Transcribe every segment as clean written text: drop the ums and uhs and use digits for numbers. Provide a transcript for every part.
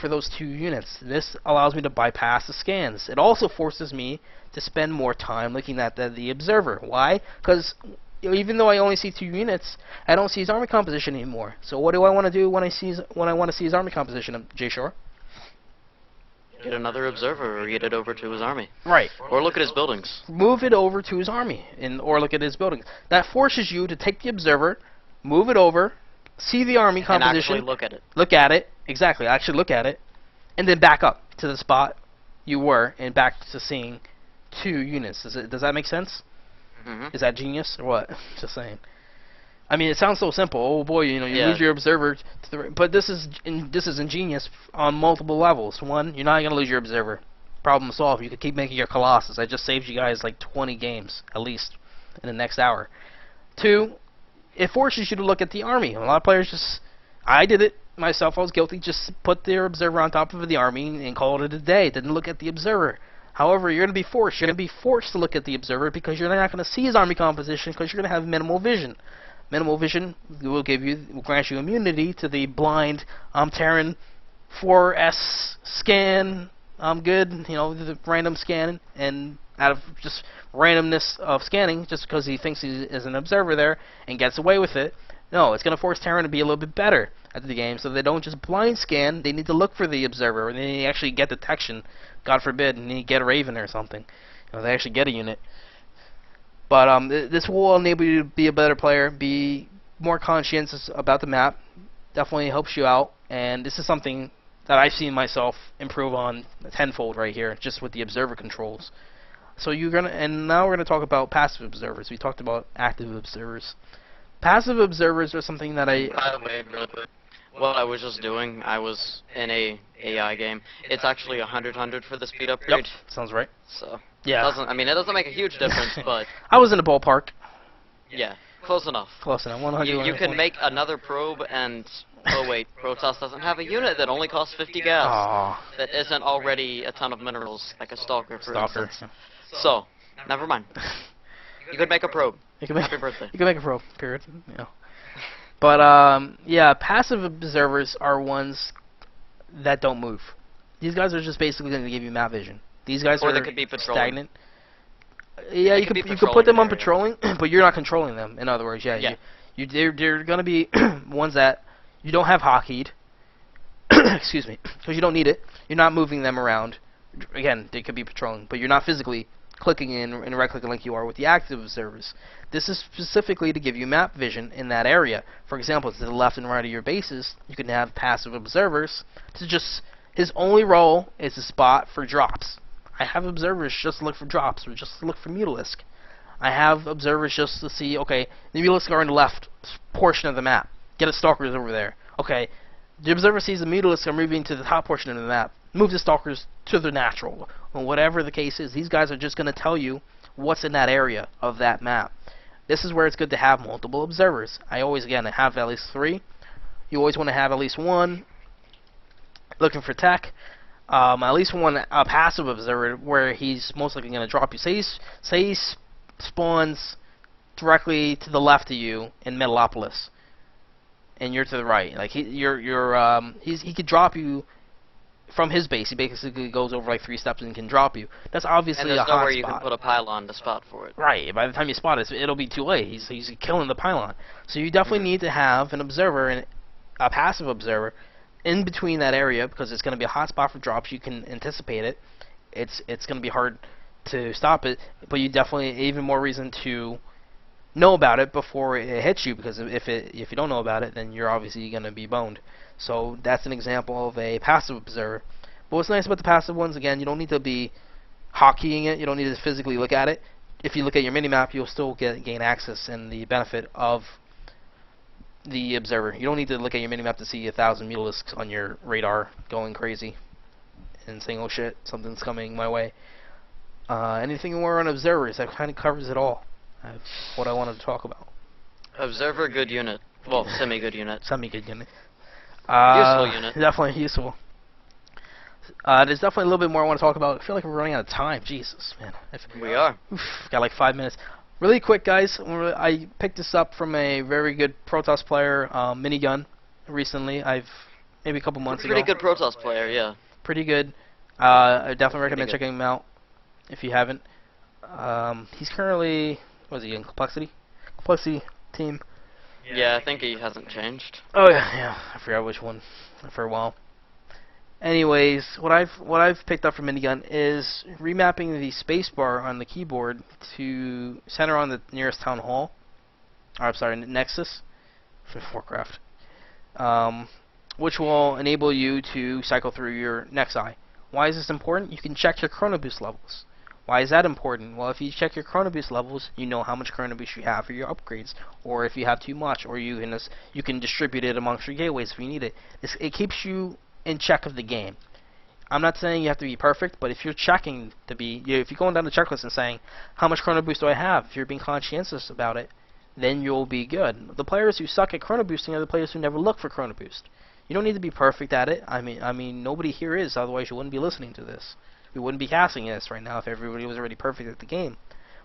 for those 2 units. This allows me to bypass the scans. It also forces me to spend more time looking at the observer. Why? Because even though I only see 2 units, I don't see his army composition anymore. So what do I want to do when I want to see his army composition, Jshore? Get another observer or get it over to his army. Right. Or look at his buildings. Move it over to his army, or look at his buildings. That forces you to take the observer, move it over, see the army composition. And actually look at it. Look at it. Exactly. Actually look at it. And then back up to the spot you were and back to seeing 2 units. Does that make sense? Mm-hmm. Is that genius or what? Just saying. I mean, it sounds so simple. Oh boy, you lose your observer to the but this is ingenious on multiple levels. One, you're not going to lose your observer. Problem solved. You could keep making your Colossus. I just saved you guys like 20 games at least in the next hour. 2, it forces you to look at the army. A lot of players just, I did it myself. I was guilty. Just put their observer on top of the army and called it a day. Didn't look at the observer. However, you're going to be forced. You're going to be forced to look at the observer because you're not going to see his army composition because you're going to have minimal vision. Minimal vision will grant you immunity to the blind, I'm Terran 4S scan, I'm good, the random scan, and out of just randomness of scanning, just because he thinks he is an observer there and gets away with it. No, it's going to force Terran to be a little bit better at the game, so they don't just blind scan, they need to look for the observer, and they actually get detection, God forbid, and they get a Raven or something. They actually get a unit. But this will enable you to be a better player, be more conscientious about the map. Definitely helps you out, and this is something that I've seen myself improve on tenfold right here, just with the observer controls. So now we're gonna talk about passive observers. We talked about active observers. Passive observers are something that I. By the way, really quick, what I was just doing, I was in a AI game. It's actually 100 for the speed upgrade. Yep, sounds right. So. Yeah. It doesn't make a huge difference, but I was in the ballpark. Yeah, close enough. Close enough. 100. You can make another probe, and oh wait, Protoss doesn't have a unit that only costs 50 gas. Aww. That isn't already a ton of minerals, like a stalker, for instance. Yeah. So, never mind. You could make a probe. Happy birthday. You can make a probe. Period. But yeah, passive observers are ones that don't move. These guys are just basically going to give you map vision. These guys or are they could be patrolling. stagnant. Yeah, you could put them on patrolling, but you're not controlling them. In other words, yeah. They're going to be ones that you don't have hotkeyed. Excuse me, because you don't need it. You're not moving them around. Again, they could be patrolling, but you're not physically clicking in and right-clicking like you are with the active observers. This is specifically to give you map vision in that area. For example, to the left and right of your bases, you can have passive observers to just. His only role is to spot for drops. I have observers just to look for drops, or just to look for Mutalisk. I have observers just to see, okay, the Mutalisk are in the left portion of the map. Get a Stalkers over there. Okay, the observer sees the Mutalisk are moving to the top portion of the map. Move the Stalkers to the natural. Or whatever the case is, these guys are just going to tell you what's in that area of that map. This is where it's good to have multiple observers. I always, again, have at least 3. You always want to have at least 1 looking for tech. At least 1 passive observer where he's most likely going to drop you. Say he spawns directly to the left of you in Metalopolis, and you're to the right. Like he could drop you from his base. He basically goes over like 3 steps and can drop you. That's obviously a hot spot. And there's nowhere you can put a pylon to spot for it. Right. By the time you spot it, it'll be too late. He's killing the pylon. So you definitely need to have an observer, and a passive observer, in between that area, because it's going to be a hot spot for drops. You can anticipate it. It's going to be hard to stop it, but you definitely even more reason to know about it before it hits you, because if you don't know about it, then you're obviously going to be boned. So that's an example of a passive observer. But what's nice about the passive ones, again, you don't need to be hotkeying it. You don't need to physically look at it. If you look at your minimap, you'll still gain access and the benefit of the observer. You don't need to look at your minimap to see 1,000 Mutalisks on your radar going crazy and saying, oh shit, something's coming my way. Anything more on observers, that kind of covers it all. That's what I wanted to talk about. Observer, good unit. Well, semi-good unit. Semi-good unit. Useful unit. Definitely useful. There's definitely a little bit more I want to talk about. I feel like we're running out of time. Jesus, man. We are. Got like 5 minutes. Really quick, guys. I picked this up from a very good Protoss player, Minigun, recently. maybe a couple months Pretty ago. good Protoss player, yeah. Pretty good. I definitely recommend Pretty good. checking him out if you haven't. He's currently, what is he in Complexity? Complexity team. Yeah, I think he hasn't changed. Oh yeah. I forgot which one for a while. Anyways, what I've picked up from Minigun is remapping the spacebar on the keyboard to center on the nearest town hall. Or I'm sorry, Nexus for Warcraft. Which will enable you to cycle through your Nexi. Why is this important? You can check your Chrono Boost levels. Why is that important? Well, if you check your Chrono Boost levels, you know how much Chrono Boost you have for your upgrades, or if you have too much, or you can distribute it amongst your gateways if you need it. It keeps you in check of the game. I'm not saying you have to be perfect, but if you're checking to be, if you're going down the checklist and saying, how much Chrono Boost do I have? If you're being conscientious about it, then you'll be good. The players who suck at Chrono Boosting are the players who never look for Chrono Boost. You don't need to be perfect at it. I mean, nobody here is. Otherwise, you wouldn't be listening to this. We wouldn't be casting this right now if everybody was already perfect at the game.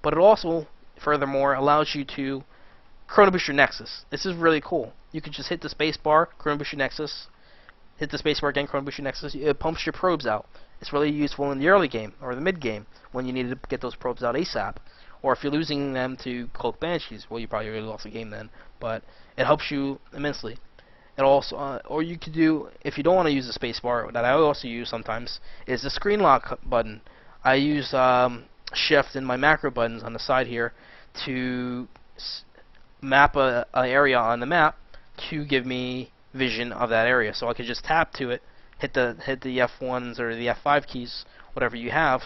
But it also, furthermore, allows you to Chrono Boost your Nexus. This is really cool. You can just hit the space bar, Chrono Boost your Nexus. Hit the space bar again, Chrono Boost your Nexus. It pumps your probes out. It's really useful in the early game or the mid game when you need to get those probes out ASAP. Or if you're losing them to Cloak Banshees, well, you probably already lost the game then. But it helps you immensely. It also, or you could do, if you don't want to use the spacebar, that I also use sometimes, is the screen lock button. I use shift and my macro buttons on the side here to map a area on the map to give me vision of that area. So I could just tap to it, hit the F1s or the F5 keys, whatever you have,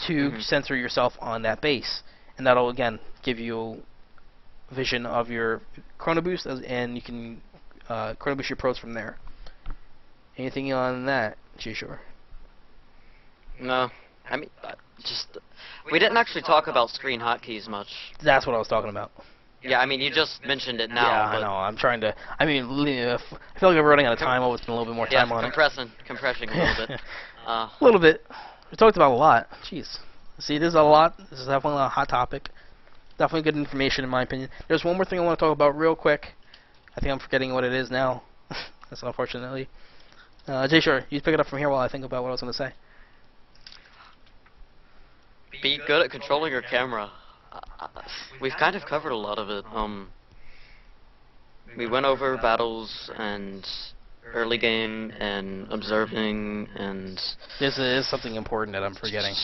to center yourself on that base, and that'll again give you vision of your Chrono Boost, and you can Chrono Boost your pros from there. Anything on that, Jshore? No, I mean, we didn't actually talk about screen hotkeys much. That's what I was talking about. Yeah, I mean, you just mentioned it now. Yeah, I know. I'm trying to. I mean, I feel like we're running out of time. I'll spend a little bit more time on compressing a little bit. A little bit. We talked about a lot. Jeez. See, there's a lot. This is definitely a hot topic. Definitely good information, in my opinion. There's one more thing I want to talk about real quick. I think I'm forgetting what it is now. That's unfortunately. Jshore, you pick it up from here while I think about what I was going to say. Be good at controlling your camera. We've kind of covered a lot of it. We went over battles and early game and observing and... This is something important that I'm forgetting.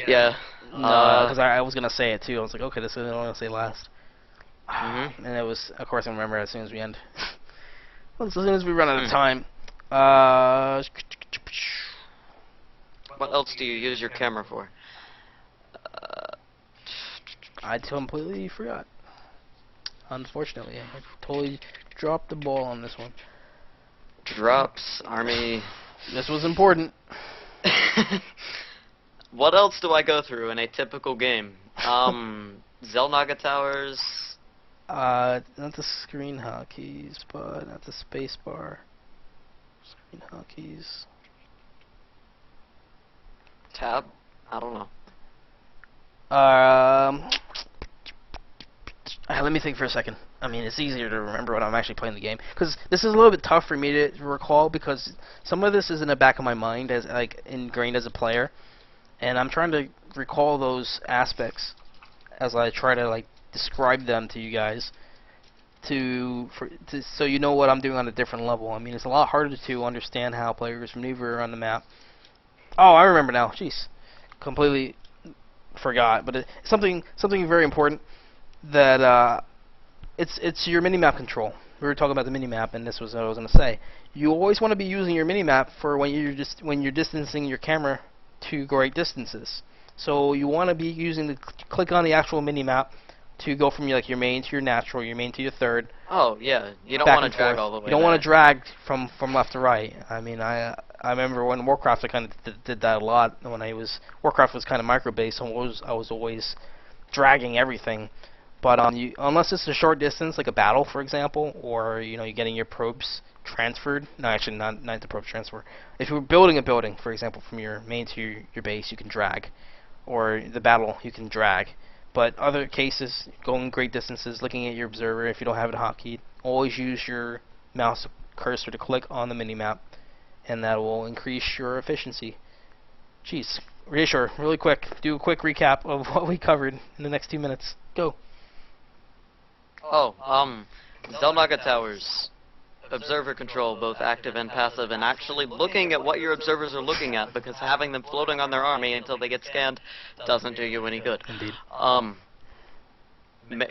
Yeah. Because I was going to say it too. I was like, okay, this is what I want to say last. And it was, of course, I remember as soon as we end. As soon as we run out of time. What else do you use your camera for? I completely forgot. Unfortunately, I totally dropped the ball on this one. Drops, army. This was important. What else do I go through in a typical game? Zelnaga towers. Not the screen hotkeys, but not the space bar. Screen hotkeys. Tab? I don't know. Let me think for a second. I mean, it's easier to remember when I'm actually playing the game, because this is a little bit tough for me to recall, because some of this is in the back of my mind as like ingrained as a player, and I'm trying to recall those aspects as I try to like describe them to you guys, so you know what I'm doing on a different level. I mean, it's a lot harder to understand how players maneuver on the map. Oh, I remember now. Jeez, completely forgot. But it's something very important that it's your minimap control. We were talking about the minimap, and this was what I was going to say. You always want to be using your minimap for when you're distancing your camera to great distances. So you want to be using the click on the actual minimap to go from your main to your natural, your main to your third. Oh yeah, you don't want to drag all the way. You don't want to drag from left to right. I mean, I remember when Warcraft, I kind of did that a lot. When Warcraft was kind of micro based, I was always dragging everything. But unless it's a short distance, like a battle, for example, or you're getting your probes transferred. No, actually, not the probe transfer. If you're building a building, for example, from your main to your base, you can drag, or the battle, you can drag. But other cases, going great distances, looking at your observer, if you don't have it hotkeyed, always use your mouse cursor to click on the minimap, and that will increase your efficiency. Jeez. Jshore, really quick, do a quick recap of what we covered in the next 2 minutes. Go. Oh, Zelnaga Towers. Observer control, both active and passive, and actually looking at what your observers are looking at, because having them floating on their army until they get scanned doesn't do you any good. Indeed.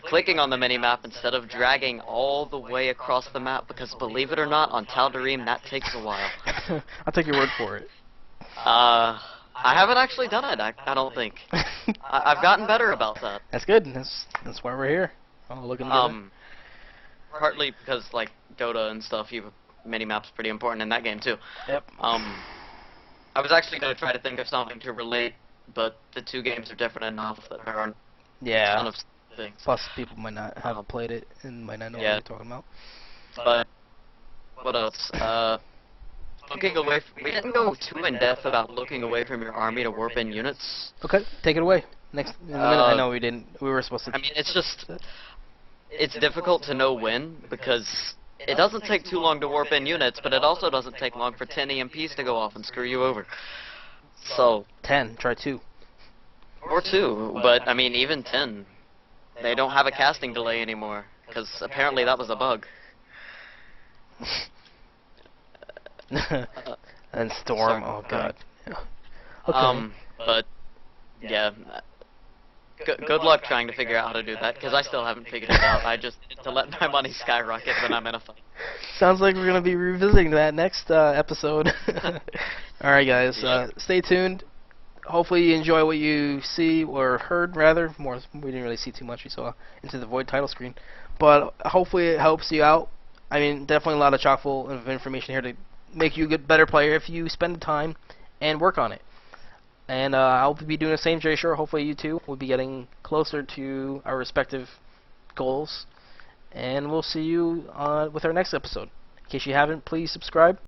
Clicking on the mini-map instead of dragging all the way across the map, because believe it or not, on Tal'Darim that takes a while. I'll take your word for it. I haven't actually done it, I don't think. I've gotten better about that. That's good. That's why we're here. Oh, looking good. Partly because, like, Dota and stuff, mini-map's pretty important in that game, too. Yep. I was actually going to try to think of something to relate, but the two games are different enough that there aren't a ton of things. Plus, people might not have played it and might not know what you're talking about. But, what else? Looking away, we didn't go too in-depth about looking away from your army to warp in units. Okay, take it away. Next, in a minute. I know we didn't. We were supposed to. I mean, it's just, it's difficult to know when, because it doesn't take too long to warp in units, but it also doesn't take long for 10 EMPs to go off and screw you over. So 10. Try 2. Or 2, but I mean, even 10, they don't have a casting delay anymore, because apparently that was a bug. And Storm. Oh god. Yeah. Okay. But yeah. Good luck trying to figure out how to do that, because I still haven't figured it out. I just need to let my money skyrocket when I'm in a fight. Sounds like we're going to be revisiting that next episode. Alright guys, stay tuned. Hopefully you enjoy what you see, or heard rather. We didn't really see too much, we saw Into the Void title screen. But hopefully it helps you out. I mean, definitely a lot of chock full of information here to make you a good, better player if you spend the time and work on it. And I'll be doing the same, Jshore. Hopefully you too will be getting closer to our respective goals. And we'll see you with our next episode. In case you haven't, please subscribe.